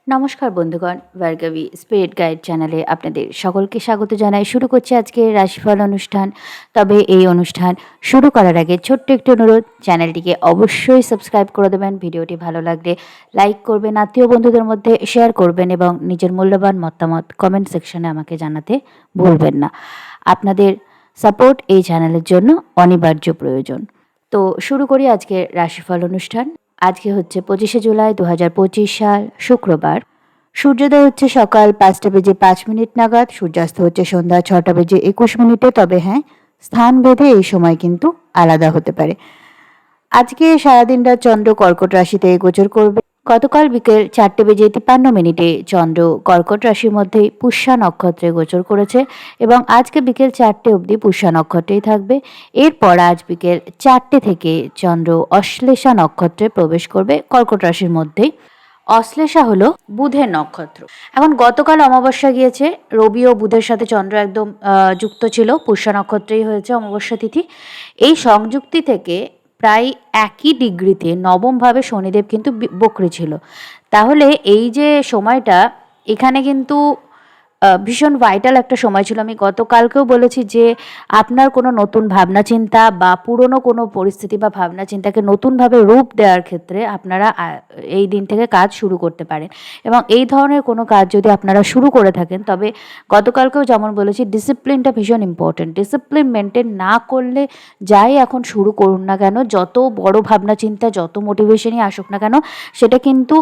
নমস্কার বন্ধুগণ, Bhargavi spirit guide চ্যানেলে আপনাদের সকলকে স্বাগত জানাই। শুরু করছি আজকে রাশিফল অনুষ্ঠান। তবে এই অনুষ্ঠান শুরু করার আগে ছোট্ট একটি অনুরোধ, চ্যানেলটিকে অবশ্যই সাবস্ক্রাইব করে দেবেন। ভিডিওটি ভালো লাগলে লাইক করবেন, আত্মীয় বন্ধুদের মধ্যে শেয়ার করবেন এবং নিজের মূল্যবান মতামত কমেন্ট সেকশনে আমাকে জানাতে ভুলবেন না। আপনাদের সাপোর্ট এই চ্যানেলের জন্য অনিবার্য প্রয়োজন। তো শুরু করি আজকের রাশিফল অনুষ্ঠান। আজকে হচ্ছে 25শে জুলাই 2025 সাল, শুক্রবার। সূর্যোদয় হচ্ছে সকাল 5টা বেজে 5 মিনিট নাগাদ, সূর্যাস্ত হচ্ছে সন্ধ্যা 6টা বেজে 21 মিনিটে। তবে হ্যাঁ, স্থান ভেদে এই সময় কিন্তু আলাদা হতে পারে। আজকে সারাদিনটা চন্দ্র কর্কট রাশিতে গোচর করবে। গতকাল বিকেল 4টা বেজে 53 মিনিটে চন্দ্র কর্কট রাশির মধ্যে পুষ্যা নক্ষত্রে গোচর করেছে এবং আজকে বিকেল 4টে অবধি পুষ্যা নক্ষত্রেই থাকবে। এরপর আজ বিকেল 4টে থেকে চন্দ্র অশ্লেষা নক্ষত্রে প্রবেশ করবে কর্কট রাশির মধ্যেই। অশ্লেষা হলো বুধের নক্ষত্র। এখন গতকাল অমাবস্যা গিয়েছে, রবি ও বুধের সাথে চন্দ্র একদম যুক্ত ছিল, পুষ্যা নক্ষত্রেই হয়েছে অমাবস্যা তিথি। এই সংযুক্তি থেকে প্রায় একই ডিগ্রিতে নবমভাবে শনিদেব কিন্তু বক্রী ছিল। তাহলে এই যে সময়টা, এখানে কিন্তু ভীষণ ভাইটাল একটা সময় ছিল। আমি গতকালকেও বলেছি যে আপনার কোনো নতুন ভাবনা চিন্তা বা পুরনো কোনো পরিস্থিতি বা ভাবনা চিন্তাকে নতুনভাবে রূপ দেওয়ার ক্ষেত্রে আপনারা এই দিন থেকে কাজ শুরু করতে পারেন এবং এই ধরনের কোনো কাজ যদি আপনারা শুরু করে থাকেন, তবে গতকালকেও যেমন বলেছি, ডিসিপ্লিনটা ভীষণ ইম্পর্টেন্ট। ডিসিপ্লিন মেনটেন না করলে যাই এখন শুরু করুন না কেন, যত বড় ভাবনা চিন্তা, যত মোটিভেশনই আসুক না কেন, সেটা কিন্তু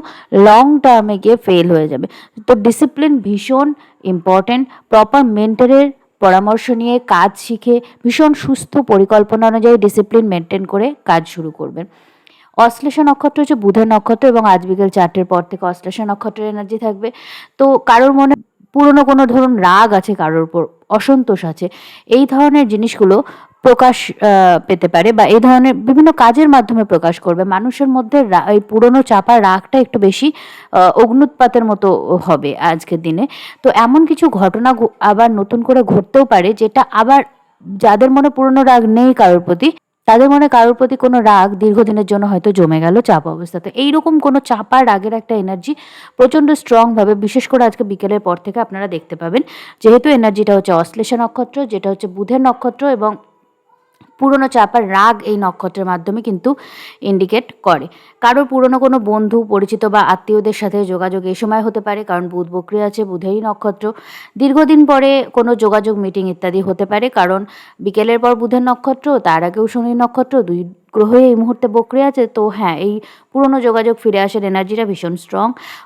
লং টার্মে গিয়ে ফেল হয়ে যাবে। তো ডিসিপ্লিন ভীষণ ইম্পর্টেন্ট। প্রপার মেন্টরের পরামর্শ নিয়ে কাজ শিখে ভীষণ সুস্থ পরিকল্পনা অনুযায়ী ডিসিপ্লিন মেনটেন করে কাজ শুরু করবেন। অশ্লেষা নক্ষত্র হচ্ছে বুধের নক্ষত্র এবং আজ বিকেল 4টের পর থেকে অশ্লেষা নক্ষত্রের এনার্জি থাকবে। তো কারোর মনে পুরনো কোনো ধরুন রাগ আছে, কারোর উপর অসন্তোষ আছে, এই ধরনের জিনিসগুলো প্রকাশ পেতে পারে বা এই ধরনের বিভিন্ন কাজের মাধ্যমে প্রকাশ করবে। মানুষের মধ্যে এই পুরনো চাপা রাগটা একটু বেশি অগ্নুৎপাতের মতো হবে আজকের দিনে। তো এমন কিছু ঘটনা আবার নতুন করে ঘটতেও পারে, যেটা আবার যাদের মনে পুরনো রাগ নেই কারোর প্রতি, তাদের মনে কারোর প্রতি কোনো রাগ দীর্ঘদিনের জন্য হয়তো জমে গেল চাপা অবস্থাতে। এইরকম কোনো চাপা রাগের একটা এনার্জি প্রচণ্ড স্ট্রংভাবে বিশেষ করে আজকে বিকেলের পর থেকে আপনারা দেখতে পাবেন। যেহেতু এনার্জিটা হচ্ছে অশ্লেষা নক্ষত্র, যেটা হচ্ছে বুধের নক্ষত্র, এবং পুরনো চাপার রাগ এই নক্ষত্রের মাধ্যমে কিন্তু ইন্ডিকেট করে। কারোর পুরনো কোনো বন্ধু, পরিচিত বা আত্মীয়দের সাথে যোগাযোগ এই সময় হতে পারে, কারণ বুধ বক্রী আছে, বুধেরই নক্ষত্র। দীর্ঘদিন পরে কোনো যোগাযোগ, মিটিং ইত্যাদি হতে পারে, কারণ বিকেলের পর বুধের নক্ষত্র, তার আগেও শনির নক্ষত্র, দুই গ্রহে এই মুহূর্তে বক্রী আছে। তো হ্যাঁ, এই পুরনো যোগাযোগ ফিরে আসার এনার্জিটা ভীষণ স্ট্রং।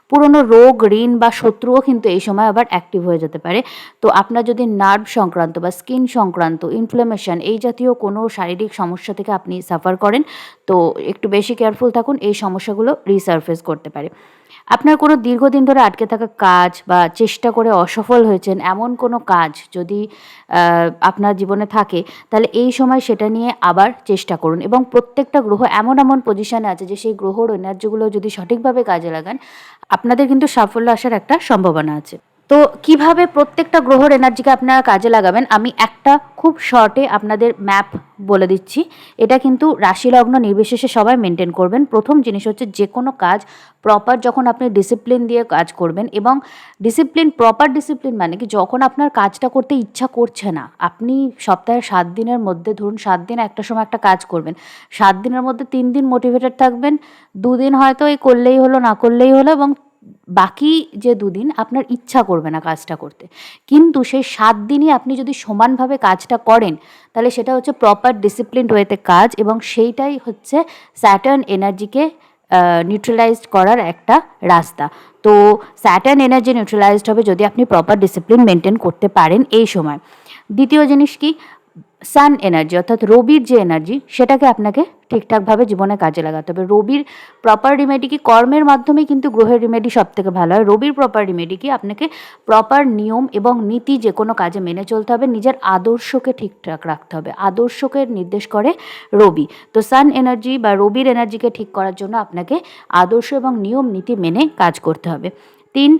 পুরনো রোগ, ঋণ বা শত্রুও কিন্তু এই সময় আবার অ্যাক্টিভ হয়ে যেতে পারে। তো আপনার যদি নার্ভ সংক্রান্ত বা স্কিন সংক্রান্ত ইনফ্লামেশন, এই জাতীয় কোনো শারীরিক সমস্যা থেকে আপনি সাফার করেন, তো একটু বেশি কেয়ারফুল থাকুন, এই সমস্যাগুলো রিসার্ফেস করতে পারে। আপনার কোনো দীর্ঘদিন ধরে আটকে থাকা কাজ বা চেষ্টা করে অসফল হয়েছেন এমন কোনো কাজ যদি আপনার জীবনে থাকে, তাহলে এই সময় সেটা নিয়ে আবার চেষ্টা করুন। এবং প্রত্যেকটা গ্রহ এমন এমন পজিশানে আছে যে সেই গ্রহর এনার্জিগুলো যদি সঠিকভাবে কাজে লাগান, আপনাদের কিন্তু সাফল্য আসার একটা সম্ভাবনা আছে। তো কিভাবে প্রত্যেকটা গ্রহর এনার্জিকে আপনারা কাজে লাগাবেন, আমি একটা খুব শর্টে আপনাদের ম্যাপ বলে দিচ্ছি। এটা কিন্তু রাশি লগ্ন নির্বিশেষে সবাই মেনটেন করবেন। প্রথম জিনিস হচ্ছে, যে কোনো কাজ প্রপার যখন আপনি ডিসিপ্লিন দিয়ে কাজ করবেন, এবং প্রপার ডিসিপ্লিন মানে কি, যখন আপনার কাজটা করতে ইচ্ছা করছে না, আপনি সপ্তাহে 7 দিনের মধ্যে ধরুন 7 দিন একটা সময় একটা কাজ করবেন, 7 দিনের মধ্যে 3 দিন মোটিভেটেড থাকবেন, 2 দিন হয়তো এই করলেই হলো, না করলেই হলো, এবং বাকি যে 2 দিন আপনার ইচ্ছা করবে না কাজটা করতে। কিন্তু সেই 7 দিনই আপনি যদি সমানভাবে কাজটা করেন, তাহলে সেটা হচ্ছে প্রপার ডিসিপ্লিনড ওয়েতে কাজ, এবং সেইটাই হচ্ছে স্যাটার্ন এনার্জিকে নিউট্রালাইজড করার একটা রাস্তা। তো স্যাটার্ন এনার্জি নিউট্রালাইজড হবে যদি আপনি প্রপার ডিসিপ্লিন মেনটেন করতে পারেন এই সময়। দ্বিতীয় জিনিস কি, সান এনার্জি অর্থাৎ রবির যে এনার্জি, সেটাকে আপনাকে ঠিকঠাকভাবে জীবনে কাজে লাগাতে হবে। রবির প্রপার রিমেডি কি, কর্মের মাধ্যমে কিন্তু গ্রহের রিমেডি সব থেকে ভালো হয়। রবির প্রপার রিমেডি কি, আপনাকে প্রপার নিয়ম এবং নীতি যে কোনো কাজে মেনে চলতে হবে, নিজের আদর্শকে ঠিকঠাক রাখতে হবে। আদর্শকে নির্দেশ করে রবি। তো সান এনার্জি বা রবির এনার্জিকে ঠিক করার জন্য আপনাকে আদর্শ এবং নিয়ম নীতি মেনে কাজ করতে হবে। 3,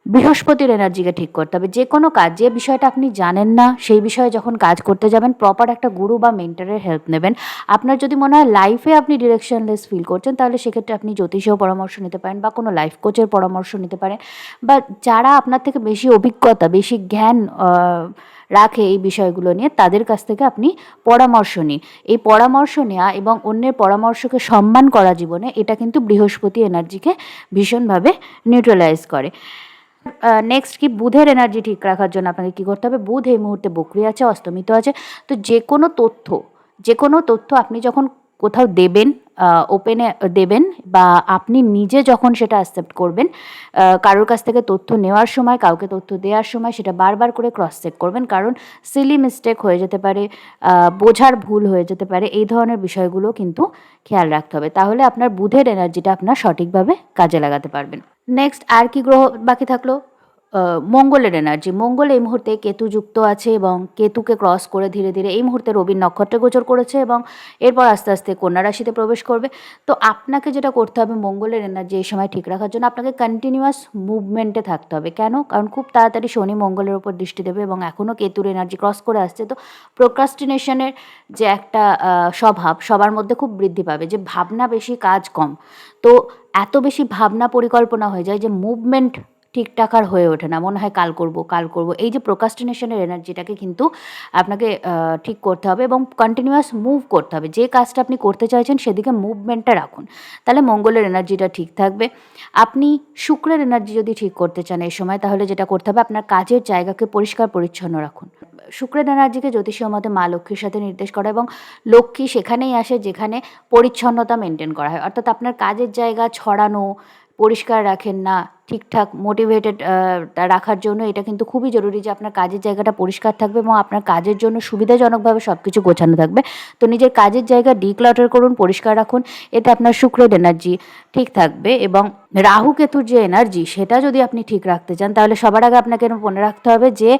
বৃহস্পতির এনার্জিকে ঠিক করতে হবে। যে কোনো কাজ, যে বিষয়টা আপনি জানেন না, সেই বিষয়ে যখন কাজ করতে যাবেন প্রপার একটা গুরু বা মেন্টরের হেল্প নেবেন। আপনার যদি মনে হয় লাইফে আপনি ডিরেকশনলেস ফিল করছেন, তাহলে সেক্ষেত্রে আপনি জ্যোতিষীয় পরামর্শ নিতে পারেন বা কোনো লাইফ কোচের পরামর্শ নিতে পারেন, বা যারা আপনার থেকে বেশি অভিজ্ঞতা, বেশি জ্ঞান রাখে এই বিষয়গুলো নিয়ে, তাদের কাছ থেকে আপনি পরামর্শ নিন। এই পরামর্শ নেওয়া এবং অন্যের পরামর্শকে সম্মান করা জীবনে, এটা কিন্তু বৃহস্পতি এনার্জিকে ভীষণভাবে নিউট্রালাইজ করে। নেক্সট কি, বুধের এনার্জি ঠিক রাখার জন্য আপনাকে কী করতে হবে? বুধ এই মুহূর্তে বকরি আছে, অস্তমিত আছে। তো যে কোনো তথ্য আপনি যখন কোথাও দেবেন, ওপেনে দেবেন, বা আপনি নিজে যখন সেটা অ্যাকসেপ্ট করবেন, কারোর কাছ থেকে তথ্য নেওয়ার সময়, কাউকে তথ্য দেওয়ার সময় সেটা বারবার করে ক্রস চেক করবেন, কারণ সিলি মিস্টেক হয়ে যেতে পারে, বোঝার ভুল হয়ে যেতে পারে। এই ধরনের বিষয়গুলো কিন্তু খেয়াল রাখতে হবে, তাহলে আপনার বুধের এনার্জিটা আপনার সঠিকভাবে কাজে লাগাতে পারবেন। নেক্সট আর কি গ্রহ বাকি থাকলো? মঙ্গলের এনার্জি। মঙ্গল এই মুহূর্তে কেতু যুক্ত আছে এবং কেতুকে ক্রস করে ধীরে ধীরে এই মুহূর্তে রবির নক্ষত্রে গোচর করেছে এবং এরপর আস্তে আস্তে কন্যা রাশিতে প্রবেশ করবে। তো আপনাকে যেটা করতে হবে মঙ্গলের এনার্জি এই সময় ঠিক রাখার জন্য, আপনাকে কন্টিনিউয়াস মুভমেন্টে থাকতে হবে। কেন? কারণ খুব তাড়াতাড়ি শনি মঙ্গলের ওপর দৃষ্টি দেবে এবং এখনও কেতুর এনার্জি ক্রস করে আসছে। তো প্রোক্রাস্টিনেশনের যে একটা স্বভাব সবার মধ্যে খুব বৃদ্ধি পাবে, যে ভাবনা বেশি কাজ কম। তো এত বেশি ভাবনা পরিকল্পনা হয়ে যায় যে মুভমেন্ট ঠিকঠাক আর হয়ে ওঠে না, মনে হয় কাল করব কাল করব। এই যে প্রোক্রাস্টিনেশনের এনার্জিটাকে কিন্তু আপনাকে ঠিক করতে হবে এবং কন্টিনিউয়াস মুভ করতে হবে। যে কাজটা আপনি করতে চাইছেন সেদিকে মুভমেন্টটা রাখুন, তাহলে মঙ্গলের এনার্জিটা ঠিক থাকবে। আপনি শুক্রের এনার্জি যদি ঠিক করতে চান এই সময়, তাহলে যেটা করতে হবে, আপনার কাজের জায়গাকে পরিষ্কার পরিচ্ছন্ন রাখুন। শুক্রের এনার্জিকে জ্যোতিষীয় মতে মা লক্ষ্মীর সাথে নির্দেশ করা, এবং লক্ষ্মী সেখানেই আসে যেখানে পরিচ্ছন্নতা মেনটেন করা হয়। অর্থাৎ আপনার কাজের জায়গা ছড়ানো, পরিষ্কার রাখেন না, ঠিকঠাক মোটিভেটেড রাখার জন্য এটা কিন্তু খুবই জরুরি যে আপনার কাজের জায়গাটা পরিষ্কার থাকবে এবং আপনার কাজের জন্য সুবিধাজনকভাবে সব কিছু গোছানো থাকবে। তো নিজের কাজের জায়গা ডিক্লাটার করুন, পরিষ্কার রাখুন, এতে আপনার শুক্রের এনার্জি ঠিক থাকবে। এবং রাহু কেতুর যে এনার্জি, সেটা যদি আপনি ঠিক রাখতে চান, তাহলে সবার আগে আপনাকে মনে রাখতে হবে যে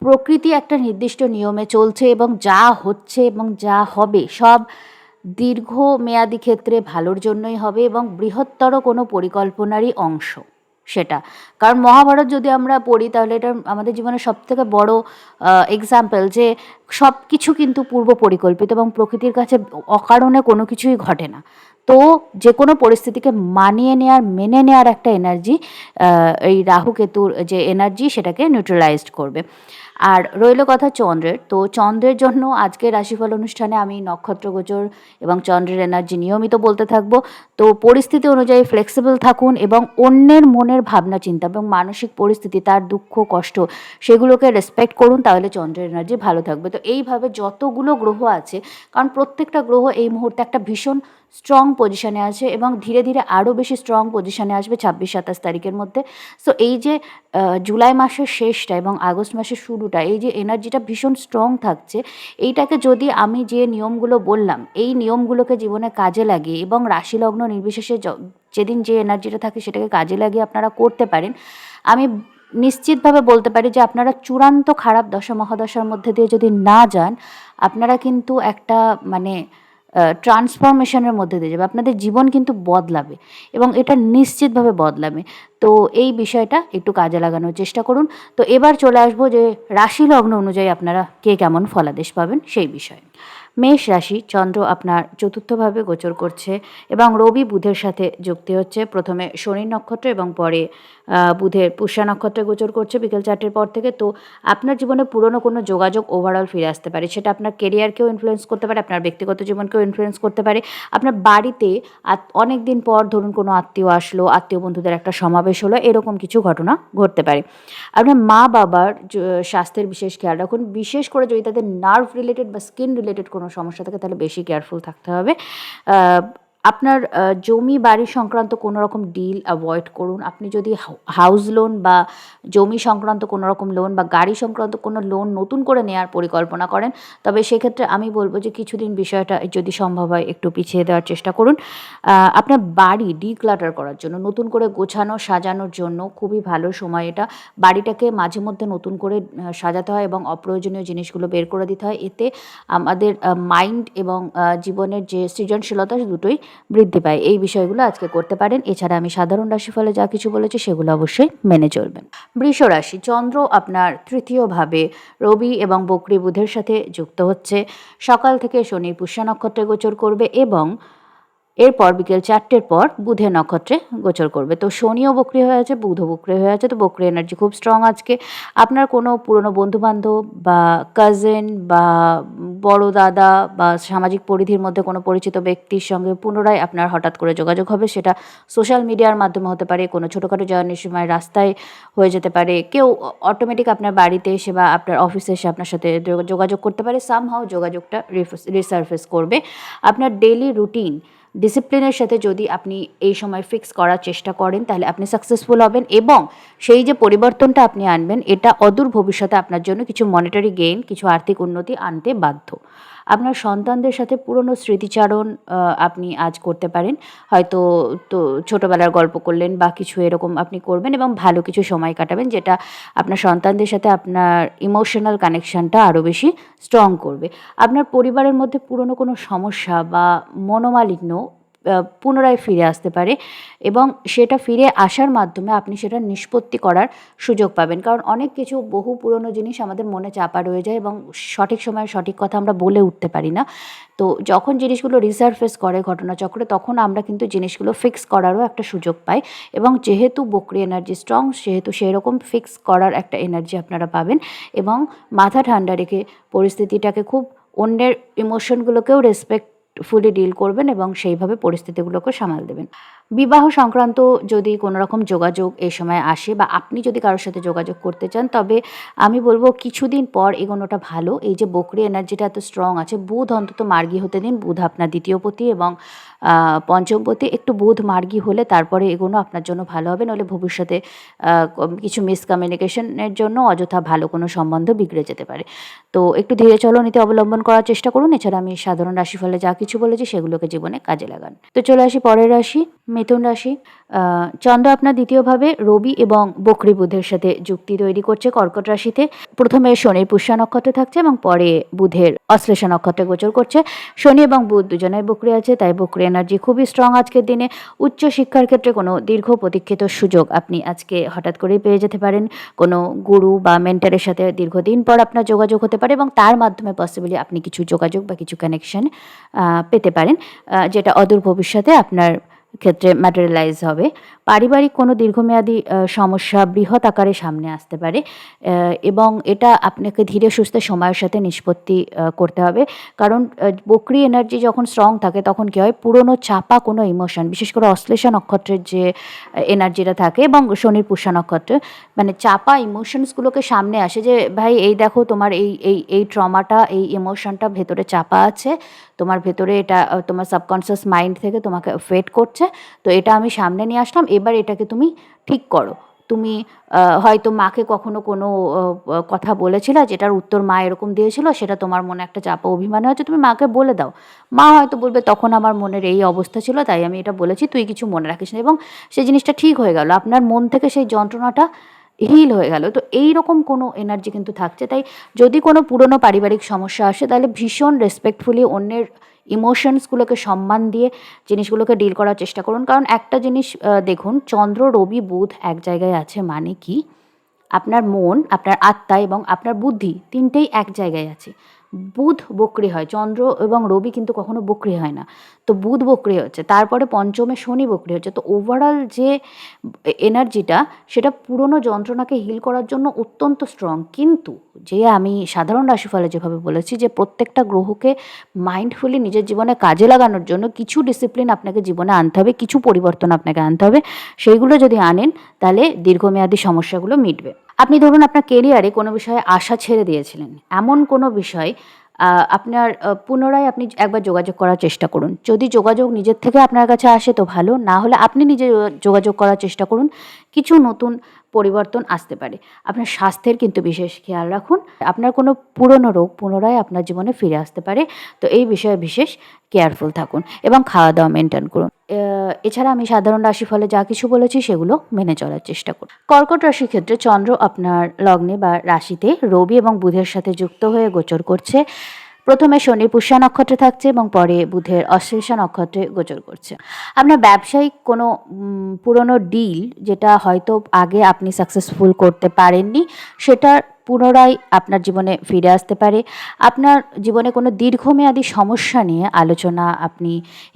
প্রকৃতি একটা নির্দিষ্ট নিয়মে চলছে এবং যা হচ্ছে এবং যা হবে সব দীর্ঘমেয়াদী ক্ষেত্রে ভালোর জন্যই হবে এবং বৃহত্তর কোনো পরিকল্পনারই অংশ সেটা। কারণ মহাভারত যদি আমরা পড়ি, তাহলে এটা আমাদের জীবনের সবথেকে বড় এক্সাম্পল, যে সব কিছু কিন্তু পূর্ব পরিকল্পিত এবং প্রকৃতির কাছে অকারণে কোনো কিছুই ঘটে না। তো যে কোনো পরিস্থিতিকে মানিয়ে নেওয়ার, মেনে নেওয়ার একটা এনার্জি এই রাহু কেতুর যে এনার্জি, সেটাকে নিউট্রালাইজড করবে। আর রইল কথা চন্দ্রের, তো চন্দ্রের জন্য আজকের রাশিফল অনুষ্ঠানে আমি নক্ষত্র গোচর এবং চন্দ্রের এনার্জি নিয়মিত বলতে থাকবো। তো পরিস্থিতি অনুযায়ী ফ্লেক্সিবল থাকুন এবং অন্যের মনের ভাবনা চিন্তা এবং মানসিক পরিস্থিতি, তার দুঃখ কষ্ট, সেগুলোকে রেসপেক্ট করুন, তাহলে চন্দ্রের এনার্জি ভালো থাকবে। তো এইভাবে যতগুলো গ্রহ আছে, কারণ প্রত্যেকটা গ্রহ এই মুহূর্তে একটা ভীষণ স্ট্রং পজিশনে আছে এবং ধীরে ধীরে আরও বেশি স্ট্রং পজিশনে আসবে 26-27 তারিখের মধ্যে। সো এই যে জুলাই মাসের শেষটা এবং আগস্ট মাসের শুরুটা, এই যে এনার্জিটা ভীষণ স্ট্রং থাকছে, এইটাকে যদি আমি যে নিয়মগুলো বললাম, এই নিয়মগুলোকে জীবনে কাজে লাগিয়ে এবং রাশি লগ্ন নির্বিশেষে যেদিন যে এনার্জিটা থাকে সেটাকে কাজে লাগিয়ে আপনারা করতে পারেন, আমি নিশ্চিতভাবে বলতে পারি যে আপনারা চূড়ান্ত খারাপ দশা মহাদশার মধ্যে দিয়ে যদি না যান, আপনারা কিন্তু একটা মানে ট্রান্সফরমেশনের মধ্যে দিয়ে যাবে, আপনাদের জীবন কিন্তু বদলাবে এবং এটা নিশ্চিতভাবে বদলাবে। তো এই বিষয়টা একটু কাজে লাগানোর চেষ্টা করুন। তো এবার চলে আসবো যে রাশি লগ্ন অনুযায়ী আপনারা কে কেমন ফলাদেশ পাবেন সেই বিষয়ে। মেষ রাশি, চন্দ্র আপনার চতুর্থভাবে গোচর করছে এবং রবি বুধের সাথে যুক্তি হচ্ছে। প্রথমে শনির নক্ষত্র এবং পরে বুধের পুষ্যা নক্ষত্রে গোচর করছে বিকেল 4টের পর থেকে। তো আপনার জীবনে পুরনো কোনো যোগাযোগ ওভারঅল ফিরে আসতে পারে, সেটা আপনার কেরিয়ারকেও ইনফ্লুয়েন্স করতে পারে, আপনার ব্যক্তিগত জীবনকেও ইনফ্লুয়েন্স করতে পারে। আপনার বাড়িতে অনেক দিন পর ধরুন কোনো আত্মীয় আসলো, আত্মীয় বন্ধুদের একটা সমাবেশ হলো, এরকম কিছু ঘটনা ঘটতে পারে। আপনার মা বাবার স্বাস্থ্যের বিশেষ খেয়াল রাখুন, বিশেষ করে যদি তাদের নার্ভ রিলেটেড বা স্কিন রিলেটেড কোনো সমস্যা থাকে তাহলে বেশি কেয়ারফুল থাকতে হবে। আপনার জমি বাড়ি সংক্রান্ত কোনো রকম ডিল অ্যাভয়েড করুন। আপনি যদি হাউস লোন বা জমি সংক্রান্ত কোনো রকম লোন বা গাড়ি সংক্রান্ত কোনো লোন নতুন করে নেওয়ার পরিকল্পনা করেন, তবে সেক্ষেত্রে আমি বলবো যে কিছুদিন বিষয়টা যদি সম্ভব হয় একটু পিছিয়ে দেওয়ার চেষ্টা করুন। আপনার বাড়ি ডিক্লাটার করার জন্য, নতুন করে গোছানো সাজানোর জন্য খুবই ভালো সময় এটা। বাড়িটাকে মাঝে মধ্যে নতুন করে সাজাতে হয় এবং অপ্রয়োজনীয় জিনিসগুলো বের করে দিতে হয়। এতে আমাদের মাইন্ড এবং জীবনের যে সৃজনশীলতা দুটোই বৃদ্ধি পায়, এই বিষয়গুলো আজকে করতে পারেন। এছাড়া আমি সাধারণ রাশিফলে যা কিছু বলেছি সেগুলো অবশ্যই মেনে চলবেন। বৃষ রাশি, চন্দ্র আপনার তৃতীয়ভাবে রবি এবং বকরি বুধের সাথে যুক্ত হচ্ছে। সকাল থেকে শনি পুষ্য নক্ষত্রে গোচর করবে এবং এরপর বিকেল 4টের পর বুধের নক্ষত্রে গোচর করবে। তো শনিও বক্রি হয়ে আছে, বুধও বক্রি হয়ে আছে, তো বক্রি এনার্জি খুব স্ট্রং আজকে। আপনার কোনো পুরনো বন্ধুবান্ধব বা কাজিন বা বড় দাদা বা সামাজিক পরিধির মধ্যে কোনো পরিচিত ব্যক্তির সঙ্গে পুনরায় আপনার হঠাৎ করে যোগাযোগ হবে। সেটা সোশ্যাল মিডিয়ার মাধ্যমে হতে পারে, কোনো ছোটোখাটো জার্নির সময় রাস্তায় হয়ে যেতে পারে, কেউ অটোমেটিক আপনার বাড়িতে এসে বা আপনার অফিসে এসে আপনার সাথে যোগাযোগ করতে পারে। সামহাও যোগাযোগটা রিসার্ফেস করবে। আপনার ডেইলি রুটিন ডিসিপ্লিনের সাথে যদি আপনি এই সময় ফিক্স করার চেষ্টা করেন তাহলে আপনি সাকসেসফুল হবেন এবং সেই যে পরিবর্তনটা আপনি আনবেন এটা অদূর ভবিষ্যতে আপনার জন্য কিছু মনিটারি গেইন, কিছু আর্থিক উন্নতি আনতে বাধ্য। আপনার সন্তানদের সাথে পুরনো স্মৃতিচারণ আপনি আজ করতে পারেন। হয়তো তো ছোটোবেলার গল্প করলেন বা কিছু এরকম আপনি করবেন এবং ভালো কিছু সময় কাটাবেন, যেটা আপনার সন্তানদের সাথে আপনার ইমোশনাল কানেকশানটা আরও বেশি স্ট্রং করবে। আপনার পরিবারের মধ্যে পুরনো কোনো সমস্যা বা মনোমালিন্য পুনরায় ফিরে আসতে পারে এবং সেটা ফিরে আসার মাধ্যমে আপনি সেটা নিষ্পত্তি করার সুযোগ পাবেন। কারণ অনেক কিছু বহু পুরনো জিনিস আমাদের মনে চাপা রয়ে যায় এবং সঠিক সময়ে সঠিক কথা আমরা বলে উঠতে পারি না। তো যখন জিনিসগুলো রিসারফেস করে ঘটনাচক্রে, তখন আমরা কিন্তু জিনিসগুলো ফিক্স করারও একটা সুযোগ পাই এবং যেহেতু বকরি এনার্জি স্ট্রং, সেহেতু সেরকম ফিক্স করার একটা এনার্জি আপনারা পাবেন এবং মাথা ঠান্ডা রেখে পরিস্থিতিটাকে খুব অন্যের ইমোশনগুলোকেও রেসপেক্টফুলি ডিল করবেন এবং সেইভাবে পরিস্থিতিগুলোকে সামাল দেবেন। বিবাহ সংক্রান্ত যদি কোনো রকম যোগাযোগ এই সময় আসে বা আপনি যদি কারোর সাথে যোগাযোগ করতে চান, তবে আমি বলবো কিছুদিন পর এগোনোটা ভালো। এই যে বকরি এনার্জিটা এত স্ট্রং আছে, বুধ অন্তত মার্গী হতে দিন। বুধ আপনার দ্বিতীয়পতি এবং পঞ্চমপতি। একটু বুধ মার্গী হলে তারপরে এগোনো আপনার জন্য ভালো হবে, নইলে ভবিষ্যতে কিছু মিসকমিউনিকেশনের জন্য অযথা ভালো কোনো সম্বন্ধ বিগড়ে যেতে পারে। তো একটু ধীরে চলনীতি অবলম্বন করার চেষ্টা করুন। এছাড়া আমি সাধারণ রাশিফলে যা কিছু বলেছি সেগুলোকে জীবনে কাজে লাগান। তো চলে আসি পরের রাশি, মিথুন রাশি। চন্দ্র আপনার দ্বিতীয়ভাবে রবি এবং বকরি বুধের সাথে যুক্তি তৈরি করছে কর্কট রাশিতে। প্রথমে শনির পুষ্যা নক্ষত্রে থাকছে এবং পরে বুধের অশ্লেষা নক্ষত্রে গোচর করছে। শনি এবং বুধ দুজনেই বকরি আছে, তাই বকরি এনার্জি খুবই স্ট্রং আজকের দিনে। উচ্চ শিক্ষার ক্ষেত্রে কোনো দীর্ঘ প্রতীক্ষিত সুযোগ আপনি আজকে হঠাৎ করেই পেয়ে যেতে পারেন। কোনো গুরু বা মেন্টারের সাথে দীর্ঘদিন পর আপনার যোগাযোগ হতে পারে এবং তার মাধ্যমে পসিবলি আপনি কিছু যোগাযোগ বা কিছু কানেকশন পেতে পারেন, যেটা অদূর ভবিষ্যতে আপনার ক্ষেত্রে ম্যাটেরিয়ালাইজ হবে। পারিবারিক কোনো দীর্ঘমেয়াদী সমস্যা বৃহৎ আকারে সামনে আসতে পারে এবং এটা আপনাকে ধীরে সুস্থে সময়ের সাথে নিষ্পত্তি করতে হবে। কারণ বকরি এনার্জি যখন স্ট্রং থাকে তখন কী হয়, পুরনো চাপা কোনো ইমোশন, বিশেষ করে অশ্লেষা নক্ষত্রের যে এনার্জিটা থাকে এবং শনির পুষ্যা নক্ষত্রে, মানে চাপা ইমোশনসগুলোকে সামনে আসে যে ভাই এই দেখো তোমার এই ট্রমাটা, এই ইমোশনটা ভেতরে চাপা আছে, তোমার ভেতরে এটা তোমার সাবকনসিয়াস মাইন্ড থেকে তোমাকে এফেক্ট করছে, তো এটা আমি সামনে নিয়ে আসলাম, এবার এটাকে তুমি ঠিক করো। তুমি হয়তো মাকে কখনো কোনো কথা বলেছিলে যেটার উত্তর মা এরকম দিয়েছিল, সেটা তোমার মনে একটা চাপা অভিমান হয়েছে, তুমি মাকে বলে দাও। মা হয়তো বলবে তখন আমার মনের এই অবস্থা ছিল তাই আমি এটা বলেছি, তুই কিছু মনে রাখিস না, এবং সেই জিনিসটা ঠিক হয়ে গেল, আপনার মন থেকে সেই যন্ত্রণাটা হিল হয়ে গেল। তো এই রকম কোনো এনার্জি কিন্তু থাকছে। তাই যদি কোনো পুরনো পারিবারিক সমস্যা আসে তাহলে ভীষণ রেসপেক্টফুলি অন্যের ইমোশনসগুলোকে সম্মান দিয়ে জিনিসগুলোকে ডিল করার চেষ্টা করুন। কারণ একটা জিনিস দেখুন, চন্দ্র রবি বুধ এক জায়গায় আছে মানে কি, আপনার মন, আপনার আত্মা এবং আপনার বুদ্ধি তিনটেই এক জায়গায় আছে। বুধ বক্রি হয়, চন্দ্র এবং রবি কিন্তু কখনো বক্রি হয় না। তো বুধ বক্রি হচ্ছে, তারপরে পঞ্চমে শনি বক্রি হচ্ছে। তো ওভারঅল যে এনার্জিটা, সেটা পুরনো যন্ত্রণাকে হিল করার জন্য অত্যন্ত স্ট্রং। কিন্তু যে আমি সাধারণ রাশিফলে যেভাবে বলেছি যে প্রত্যেকটা গ্রহকে মাইন্ডফুলি নিজের জীবনে কাজে লাগানোর জন্য কিছু ডিসিপ্লিন আপনাকে জীবনে আনতে হবে, কিছু পরিবর্তন আপনাকে আনতে হবে। সেইগুলো যদি আনেন তাহলে দীর্ঘমেয়াদী সমস্যাগুলো মিটবে। আপনি ধরুন আপনার কেরিয়ারে কোনো বিষয়ে আশা ছেড়ে দিয়েছিলেন, এমন কোনো বিষয় আপনার পুনরায় আপনি একবার যোগাযোগ করার চেষ্টা করুন। যদি যোগাযোগ নিজের থেকে আপনার কাছে আসে তো ভালো, না হলে আপনি নিজে যোগাযোগ করার চেষ্টা করুন। কিছু নতুন পরিবর্তন আসতে পারে। আপনার স্বাস্থ্যের কিন্তু বিশেষ খেয়াল রাখুন। আপনার কোনো পুরনো রোগ পুনরায় আপনার জীবনে ফিরে আসতে পারে, তো এই বিষয়ে বিশেষ কেয়ারফুল থাকুন এবং খাওয়া দাওয়া মেনটেন করুন। এছাড়া আমি সাধারণ রাশিফলে যা কিছু বলেছি সেগুলো মেনে চলার চেষ্টা করুন। কর্কট রাশির ক্ষেত্রে চন্দ্র আপনার লগ্নে বা রাশিতে রবি এবং বুধের সাথে যুক্ত হয়ে গোচর করছে। প্রথমে শনি পুষ্যা নক্ষত্রে থাকছে এবং পরে বুধের অশ্লেষা নক্ষত্রে গোচর করছে। আপনার ব্যবসায়িক কোনো পুরনো ডিল যেটা হয়তো আগে আপনি সাকসেসফুল করতে পারেননি, সেটার পুনরায় আপনার জীবনে ফিরে আসতে পারে। আপনার জীবনে কোনো দীর্ঘমেয়াদী সমস্যা নিয়ে আলোচনা আপনি